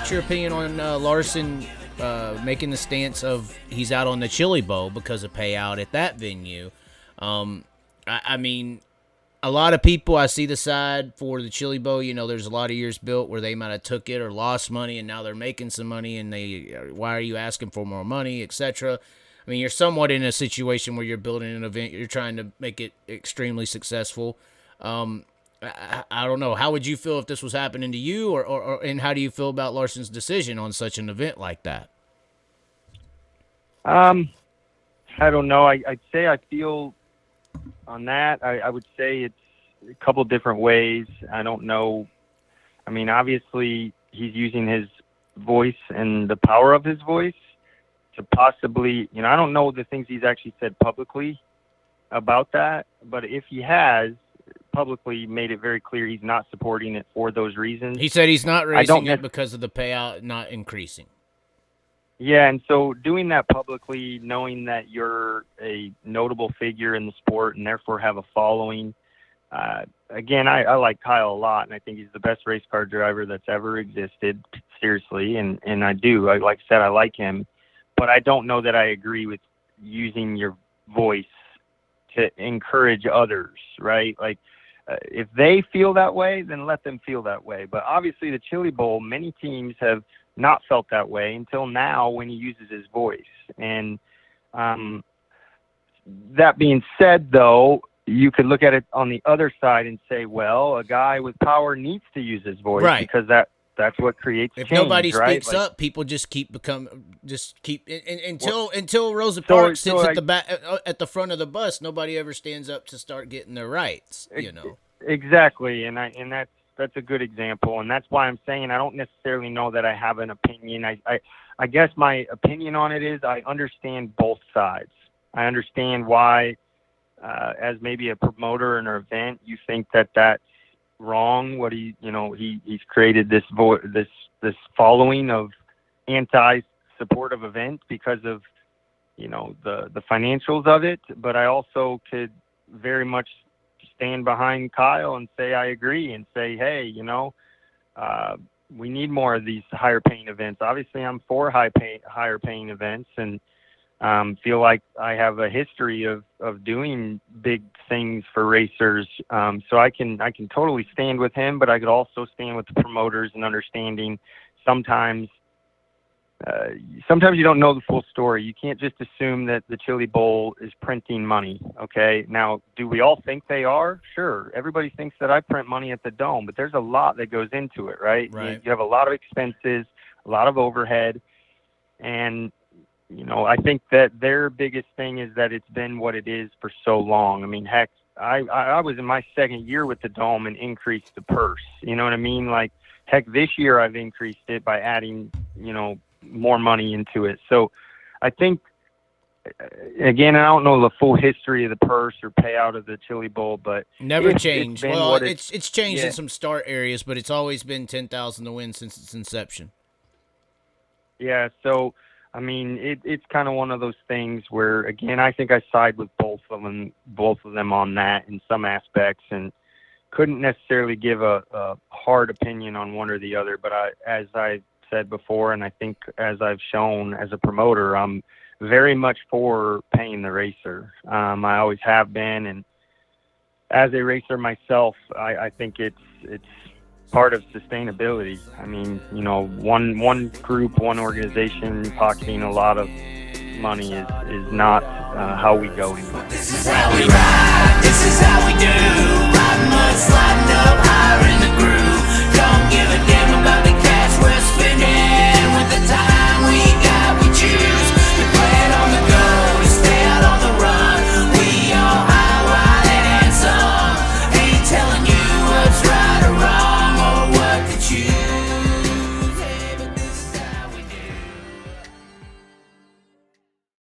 what's your opinion on Larson making the stance of he's out on the Chili Bowl because of payout at that venue? I mean, a lot of people, I see the side for the Chili Bowl. You know, there's a lot of years built where they might have took it or lost money, and now they're making some money, and why are you asking for more money, etc. I mean, you're somewhat in a situation where you're building an event, you're trying to make it extremely successful. I don't know. How would you feel if this was happening to you, and how do you feel about Larson's decision on such an event like that? I don't know. I'd say I feel on that. I would say it's a couple different ways. I don't know. I mean, obviously, he's using his voice and the power of his voice to possibly, I don't know the things he's actually said publicly about that, but if he has publicly made it very clear he's not supporting it for those reasons. He said he's not raising it because of the payout not increasing. Yeah, and so doing that publicly, knowing that you're a notable figure in the sport and therefore have a following, again, I like Kyle a lot, and I think he's the best race car driver that's ever existed, seriously, and I do. Like I said, I like him, but I don't know that I agree with using your voice to encourage others, right? Like, if they feel that way, then let them feel that way. But obviously the Chili Bowl, many teams have not felt that way until now when he uses his voice. And that being said, though, you could look at it on the other side and say, well, a guy with power needs to use his voice, right? Because that's what creates if change, nobody right? speaks up, people just keep until Rosa Parks sits at the back at the front of the bus. Nobody ever stands up to start getting their rights. Exactly, and that's a good example, and that's why I'm saying I don't necessarily know that I have an opinion. I guess my opinion on it is I understand both sides. I understand why, as maybe a promoter in an event, you think that that's wrong. What he's created this following of anti-supportive events because of the financials of it. But I also could very much stand behind Kyle and say I agree and say, hey, we need more of these higher paying events. Obviously, I'm for higher paying events, and feel like I have a history of doing big things for racers. So I can totally stand with him, but I could also stand with the promoters and understanding sometimes you don't know the full story. You can't just assume that the Chili Bowl is printing money. Okay. Now, do we all think they are? Sure. Everybody thinks that I print money at the Dome, but there's a lot that goes into it, right? You have a lot of expenses, a lot of overhead, and I think that their biggest thing is that it's been what it is for so long. I mean, heck, I was in my second year with the Dome and increased the purse. You know what I mean? Like, heck, this year I've increased it by adding, more money into it. So I think, again, I don't know the full history of the purse or payout of the Chili Bowl, but never changed. Well, it's changed in some start areas, but it's always been $10,000 to win since its inception. Yeah. So, I mean, it's kind of one of those things where, again, I think I side with both of them on that in some aspects, and couldn't necessarily give a hard opinion on one or the other. But as I said before, and I think as I've shown as a promoter, I'm very much for paying the racer. I always have been, and as a racer myself, I think it's part of sustainability. I mean, one group, one organization pocketing a lot of money is not how we go anymore. This is how we ride, this is how we do. Riding mud, sliding up